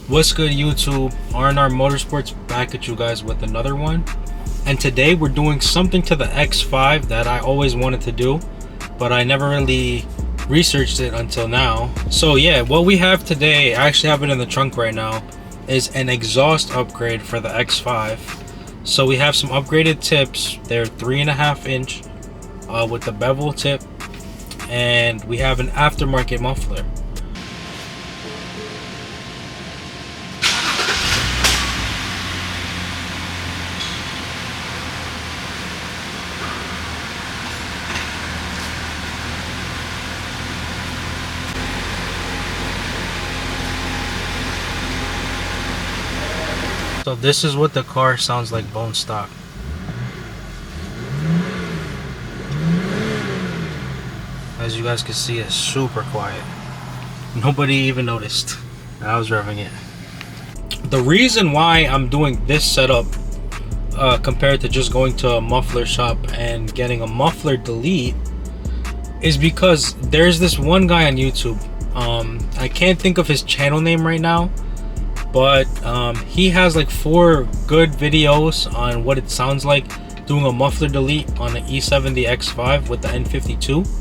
What's good, YouTube? R&R Motorsports back at you guys with another one. And today we're doing something to the X5 that I always wanted to do, but I never really researched it until now. So yeah, what we have today, I actually have it in the trunk right now, is an exhaust upgrade for the X5. So we have some upgraded tips. They're 3.5 inch with the bevel tip, and we have an aftermarket muffler. So this is what the car sounds like bone stock. As you guys can see, it's super quiet. Nobody even noticed I was revving it. The reason why I'm doing this setup compared to just going to a muffler shop and getting a muffler delete is because there's this one guy on YouTube. I can't think of his channel name right now, but he has like 4 good videos on what it sounds like doing a muffler delete on an E70 X5 with the N52.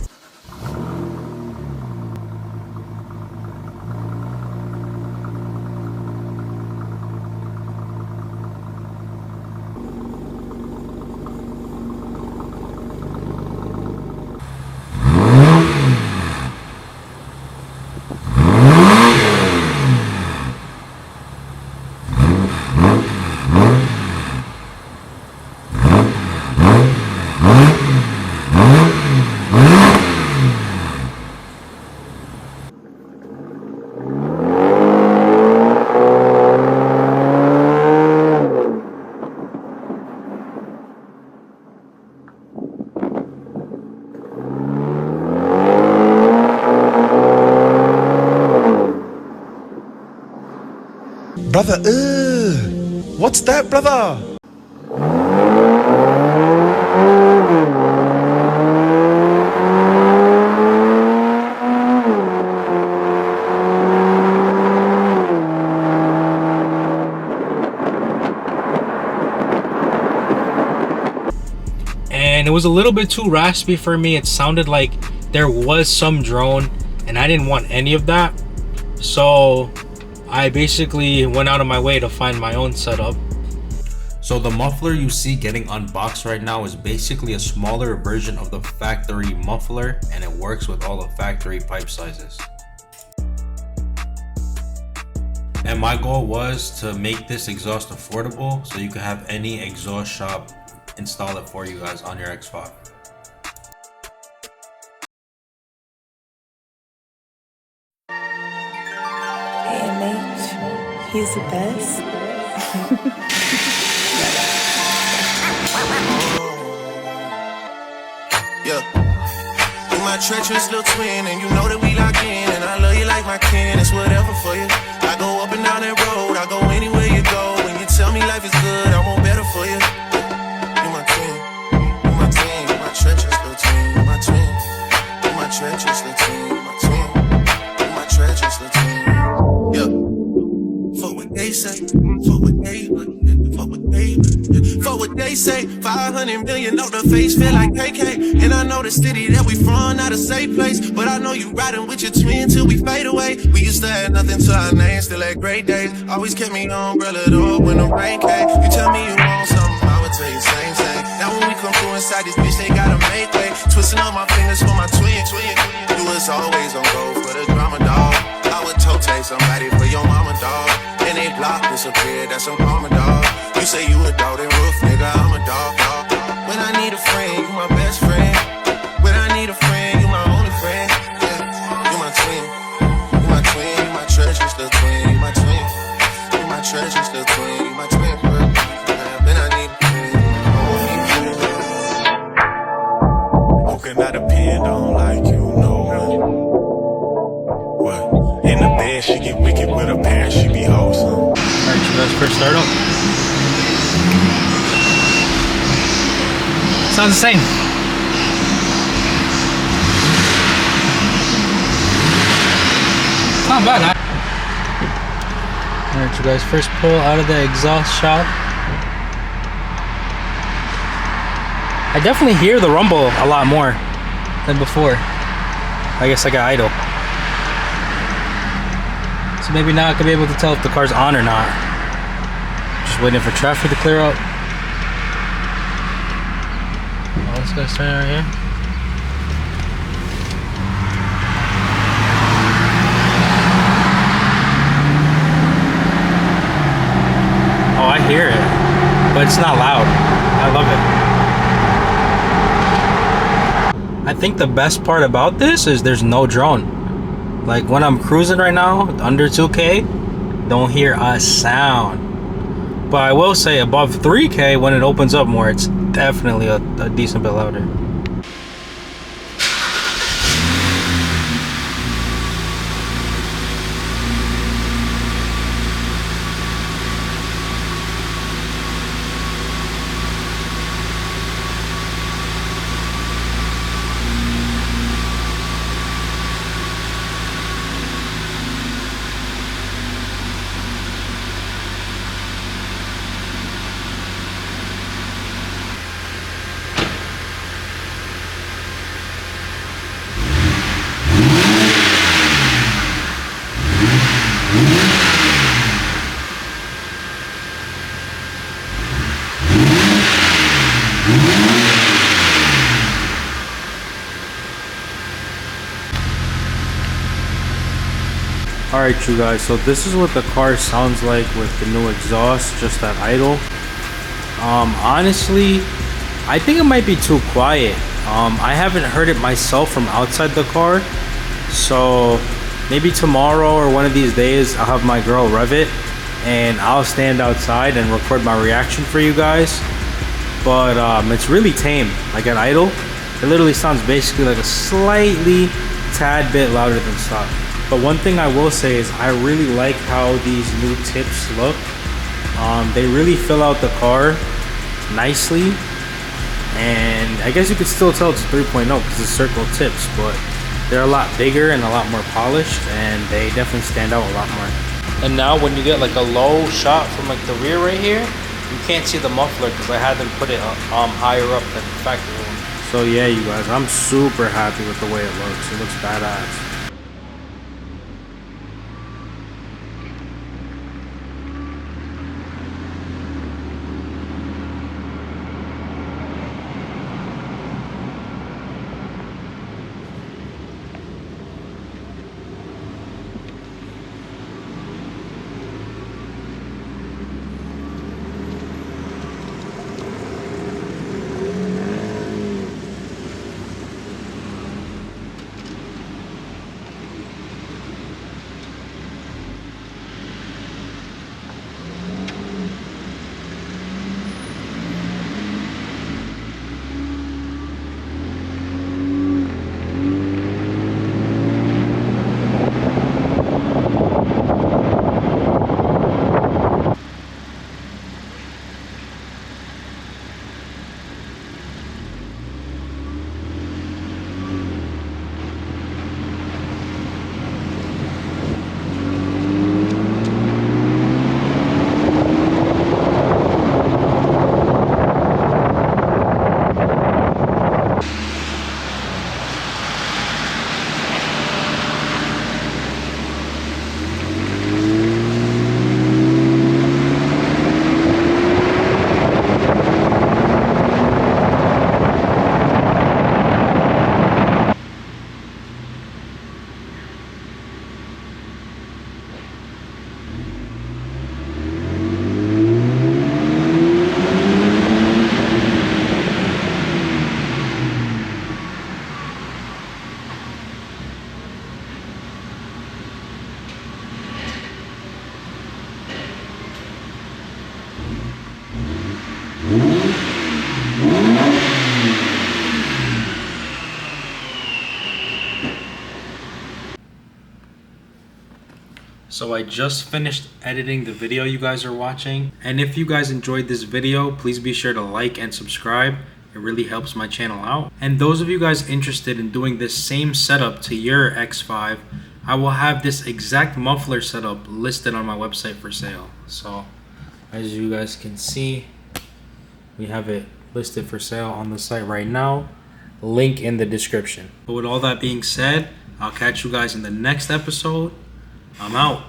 Brother, what's that, brother? And it was a little bit too raspy for me. It sounded like there was some drone, and I didn't want any of that. So I basically went out of my way to find my own setup. So the muffler you see getting unboxed right now is basically a smaller version of the factory muffler, and it works with all the factory pipe sizes. And my goal was to make this exhaust affordable so you can have any exhaust shop install it for you guys on your X5. He's the best. Yeah. You my treacherous little twin, and you know that we lock in, and I love you like my kin. It's whatever for you. I go up and down that road, I go anywhere you go. When you tell me life is good, I want better for you. You my twin, you my twin, you my treacherous little twin, you my twin, you my treacherous little twin, you my twin, you my treacherous little twin. Yeah. Fuck what they say, fuck what they, fuck what they, fuck what they say. 500 million on the face, feel like KK. And I know the city that we from, not a safe place. But I know you riding with your twin till we fade away. We used to have nothing to our name, still had great days. Always kept me on umbrella door when the rain came. You tell me you want something, I would tell you same thing. Now when we come through inside this bitch, they gotta make way. Twisting up my fingers for my twin. You was always on go for the drama, dog. I would toe take somebody for your mama, dog. And they block disappeared, that's some karma, dog. You say you a dog, then roof, nigga, I'm a dog, dog. When I need a friend, you my best friend. When I need a friend, you my only friend. Yeah, you my twin, you my twin, you my treacherous little twin, you my twin, you my treacherous little twin, you my twin, bro. When I need a friend, Who can I depend on like you know? What? In the bed, she get wicked with a pair, she be wholesome. Alright, you guys, first start up. Sounds the same. not bad. Alright, you guys, first pull out of the exhaust shop. I definitely hear the rumble a lot more than before. I guess I got idle. So maybe now I could be able to tell if the car's on or not. Just waiting for traffic to clear up. Oh, this guy's turning right here. Oh, I hear it, but it's not loud. I love it. I think the best part about this is there's no drone. Like when I'm cruising right now, under 2K, don't hear a sound. But I will say above 3K, when it opens up more, it's definitely a decent bit louder. Alright you guys, so this is what the car sounds like with the new exhaust, just at idle. Honestly, I think it might be too quiet. I haven't heard it myself from outside the car, so maybe tomorrow or one of these days I'll have my girl rev it and I'll stand outside and record my reaction for you guys. But it's really tame. Like at idle, it literally sounds basically like a slightly tad bit louder than stock. But one thing I will say is I really like how these new tips look. They really fill out the car nicely, and I guess you could still tell it's 3.0 because it's circle tips, but they're a lot bigger and a lot more polished, and they definitely stand out a lot more. And now when you get like a low shot from like the rear right here, you can't see the muffler because I had them put it higher up than the factory one. So yeah, you guys, I'm super happy with the way it looks. It looks badass. So I just finished editing the video you guys are watching, and if you guys enjoyed this video, please be sure to like and subscribe. It really helps my channel out. And those of you guys interested in doing this same setup to your X5, I will have this exact muffler setup listed on my website for sale. So as you guys can see, we have it listed for sale on the site right now. Link in the description. But with all that being said, I'll catch you guys in the next episode. I'm out.